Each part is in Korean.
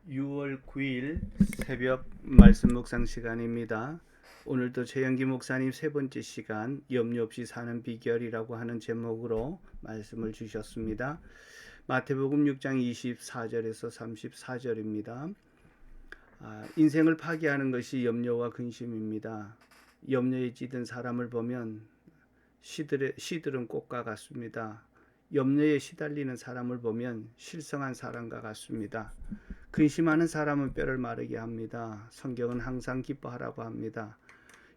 6월 9일 새벽 말씀 묵상 시간입니다. 오늘도 최영기 목사님 세 번째 시간 염려 없이 사는 비결이라고 하는 제목으로 말씀을 주셨습니다. 마태복음 6장 24절에서 34절입니다. 인생을 파괴하는 것이 염려와 근심입니다. 염려에 찌든 사람을 보면 시들은 꽃과 같습니다. 염려에 시달리는 사람을 보면 실성한 사람과 같습니다. 근심하는 사람은 뼈를 마르게 합니다. 성경은 항상 기뻐하라고 합니다.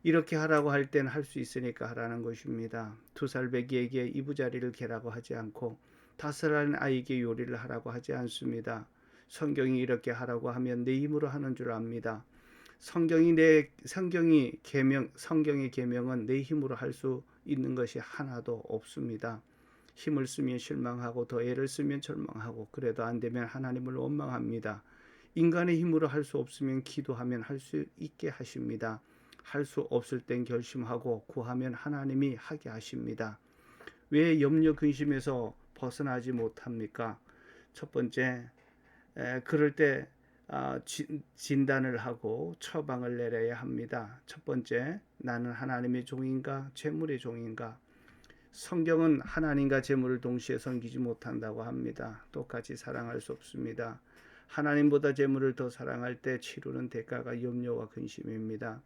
이렇게 하라고 할 땐 할 수 있으니까 하라는 것입니다. 2살 배기에게 이부자리를 개라고 하지 않고 5살 아이에게 요리를 하라고 하지 않습니다. 성경이 이렇게 하라고 하면 내 힘으로 하는 줄 압니다. 성경의 계명은 내 힘으로 할 수 있는 것이 하나도 없습니다. 힘을 쓰면 실망하고 더 애를 쓰면 절망하고 그래도 안 되면 하나님을 원망합니다. 인간의 힘으로 할 수 없으면 기도하면 할 수 있게 하십니다. 할 수 없을 땐 결심하고 구하면 하나님이 하게 하십니다. 왜 염려 근심에서 벗어나지 못합니까? 첫 번째, 그럴 때 진단을 하고 처방을 내려야 합니다. 첫 번째, 나는 하나님의 종인가 재물의 종인가? 성경은 하나님과 재물을 동시에 섬기지 못한다고 합니다. 똑같이 사랑할 수 없습니다. 하나님보다 재물을 더 사랑할 때 치르는 대가가 염려와 근심입니다.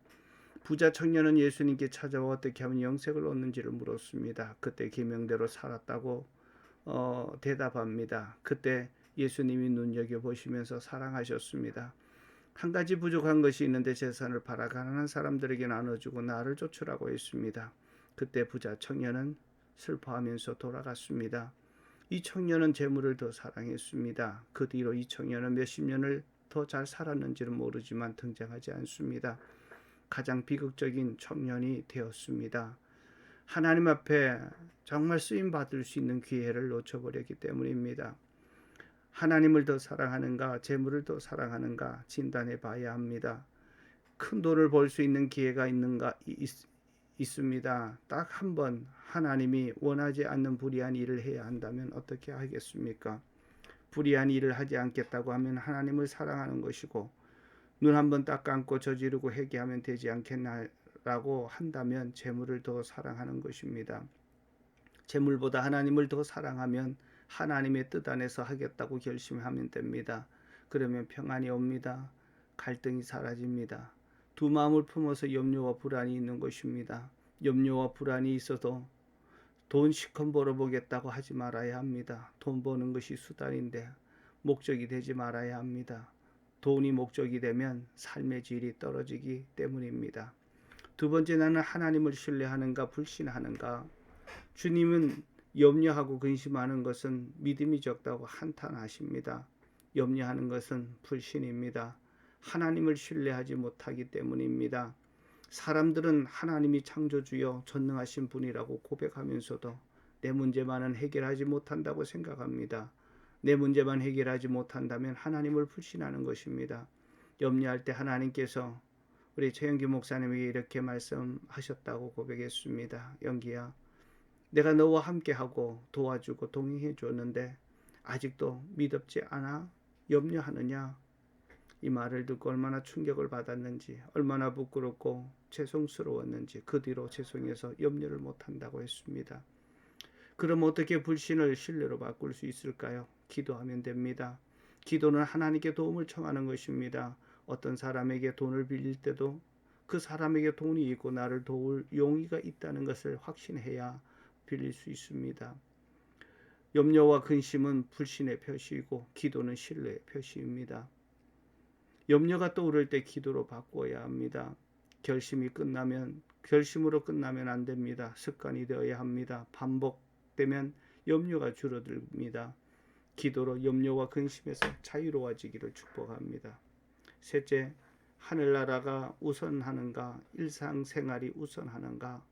부자 청년은 예수님께 찾아와 어떻게 하면 영생을 얻는지를 물었습니다. 그때 계명대로 살았다고 대답합니다. 그때 예수님이 눈여겨보시면서 사랑하셨습니다. 한 가지 부족한 것이 있는데 재산을 팔아 가난한 사람들에게 나눠주고 나를 쫓으라고 했습니다. 그때 부자 청년은 슬퍼하면서 돌아갔습니다. 이 청년은 재물을 더 사랑했습니다. 그 뒤로 이 청년은 몇십 년을 더 잘 살았는지는 모르지만 등장하지 않습니다. 가장 비극적인 청년이 되었습니다. 하나님 앞에 정말 쓰임 받을 수 있는 기회를 놓쳐버렸기 때문입니다. 하나님을 더 사랑하는가 재물을 더 사랑하는가 진단해 봐야 합니다. 큰 돈을 벌 수 있는 기회가 있습니다. 딱 한 번 하나님이 원하지 않는 불의한 일을 해야 한다면 어떻게 하겠습니까? 불의한 일을 하지 않겠다고 하면 하나님을 사랑하는 것이고 눈 한 번 딱 감고 저지르고 회개하면 되지 않겠나라고 한다면 재물을 더 사랑하는 것입니다. 재물보다 하나님을 더 사랑하면 하나님의 뜻 안에서 하겠다고 결심하면 됩니다. 그러면 평안이 옵니다. 갈등이 사라집니다. 두 마음을 품어서 염려와 불안이 있는 것입니다. 염려와 불안이 있어도 돈 시컷 벌어보겠다고 하지 말아야 합니다. 돈 버는 것이 수단인데 목적이 되지 말아야 합니다. 돈이 목적이 되면 삶의 질이 떨어지기 때문입니다. 두 번째, 나는 하나님을 신뢰하는가 불신하는가? 주님은 염려하고 근심하는 것은 믿음이 적다고 한탄하십니다. 염려하는 것은 불신입니다. 하나님을 신뢰하지 못하기 때문입니다. 사람들은 하나님이 창조주여 전능하신 분이라고 고백하면서도 내 문제만은 해결하지 못한다고 생각합니다. 내 문제만 해결하지 못한다면 하나님을 불신하는 것입니다. 염려할 때 하나님께서 우리 최영기 목사님에게 이렇게 말씀하셨다고 고백했습니다. 영기야, 내가 너와 함께하고 도와주고 동행해 줬는데 아직도 믿음지 않아? 염려하느냐? 이 말을 듣고 얼마나 충격을 받았는지, 얼마나 부끄럽고 죄송스러웠는지 그 뒤로 죄송해서 염려를 못한다고 했습니다. 그럼 어떻게 불신을 신뢰로 바꿀 수 있을까요? 기도하면 됩니다. 기도는 하나님께 도움을 청하는 것입니다. 어떤 사람에게 돈을 빌릴 때도 그 사람에게 돈이 있고 나를 도울 용의가 있다는 것을 확신해야 빌릴 수 있습니다. 염려와 근심은 불신의 표시이고 기도는 신뢰의 표시입니다. 염려가 떠오를 때 기도로 바꾸어야 합니다. 결심으로 끝나면 안 됩니다. 습관이 되어야 합니다. 반복되면 염려가 줄어듭니다. 기도로 염려와 근심에서 자유로워지기를 축복합니다. 셋째, 하늘나라가 우선하는가 일상생활이 우선하는가?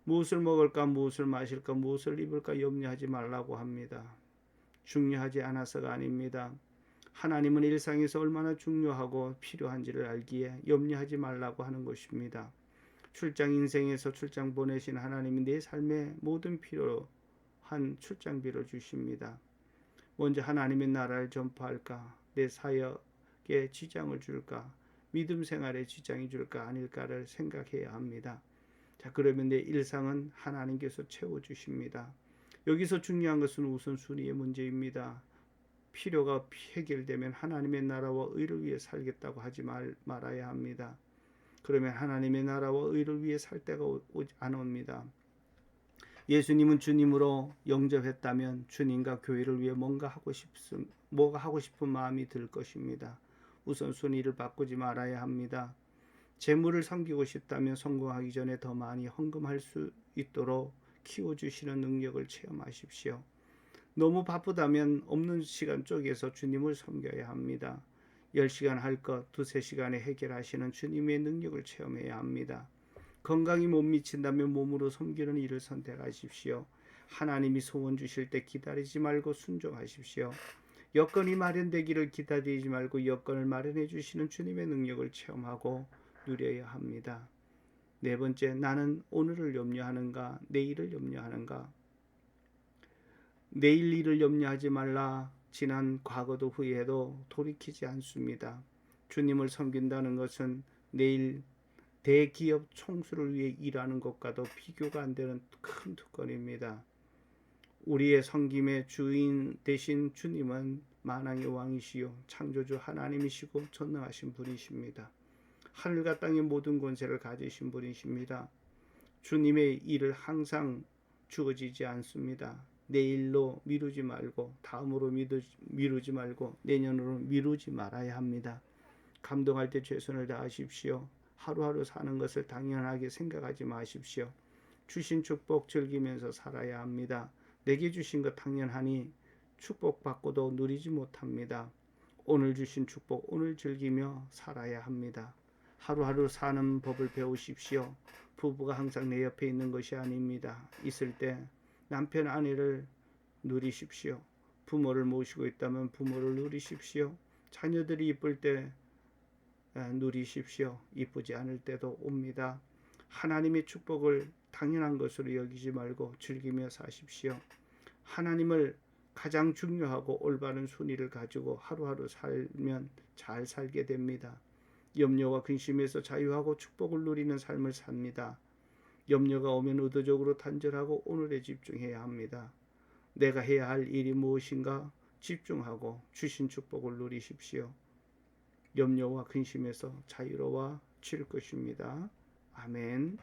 무엇을 먹을까 무엇을 마실까 무엇을 입을까 염려하지 말라고 합니다. 중요하지 않아서가 아닙니다. 하나님은 일상에서 얼마나 중요하고 필요한지를 알기에 염려하지 말라고 하는 것입니다. 인생에서 출장 보내신 하나님이 내 삶의 모든 필요한 출장비를 주십니다. 먼저 하나님의 나라를 전파할까? 내 사역에 삶에 지장을 줄까? 믿음 생활에 지장이 줄까? 아닐까를 생각해야 합니다. 자, 그러면 내 일상은 하나님께서 채워주십니다. 여기서 중요한 것은 우선순위의 문제입니다. 필요가 해결되면 하나님의 나라와 의를 위해 살겠다고 하지 말아야 합니다. 그러면 하나님의 나라와 의를 위해 살 때가 안 옵니다. 예수님은 주님으로 영접했다면 주님과 교회를 위해 뭐가 하고 싶은 마음이 들 것입니다. 우선순위를 바꾸지 말아야 합니다. 재물을 섬기고 싶다면 성공하기 전에 더 많이 헌금할 수 있도록 키워주시는 능력을 체험하십시오. 너무 바쁘다면 없는 시간 쪼개서 주님을 섬겨야 합니다. 10시간 할 것 2-3시간에 해결하시는 주님의 능력을 체험해야 합니다. 건강이 못 미친다면 몸으로 섬기는 일을 선택하십시오. 하나님이 소원 주실 때 기다리지 말고 순종하십시오. 여건이 마련되기를 기다리지 말고 여건을 마련해 주시는 주님의 능력을 체험하고 누려야 합니다. 네 번째, 나는 오늘을 염려하는가, 내일을 염려하는가? 내일 일을 염려하지 말라. 지난 과거도 후회도 돌이키지 않습니다. 주님을 섬긴다는 것은 내일 대기업 총수를 위해 일하는 것과도 비교가 안 되는 큰 특권입니다. 우리의 섬김의 주인 되신 주님은 만왕의 왕이시요 창조주 하나님이시고 전능하신 분이십니다. 하늘과 땅의 모든 권세를 가지신 분이십니다. 주님의 일을 항상 주어지지 않습니다. 내일로 미루지 말고, 다음으로 미루지 말고, 내년으로 미루지 말아야 합니다. 감동할 때 최선을 다하십시오. 하루하루 사는 것을 당연하게 생각하지 마십시오. 주신 축복 즐기면서 살아야 합니다. 내게 주신 것 당연하니 축복받고도 누리지 못합니다. 오늘 주신 축복 오늘 즐기며 살아야 합니다. 하루하루 사는 법을 배우십시오. 부부가 항상 내 옆에 있는 것이 아닙니다. 있을 때 남편 아내를 누리십시오. 부모를 모시고 있다면 부모를 누리십시오. 자녀들이 이쁠 때 누리십시오. 이쁘지 않을 때도 옵니다. 하나님의 축복을 당연한 것으로 여기지 말고 즐기며 사십시오. 하나님을 가장 중요하고 올바른 순위를 가지고 하루하루 살면 잘 살게 됩니다. 염려와 근심에서 자유하고 축복을 누리는 삶을 삽니다. 염려가 오면 의도적으로 단절하고 오늘에 집중해야 합니다. 내가 해야 할 일이 무엇인가 집중하고 주신 축복을 누리십시오. 염려와 근심에서 자유로워질 것입니다. 아멘.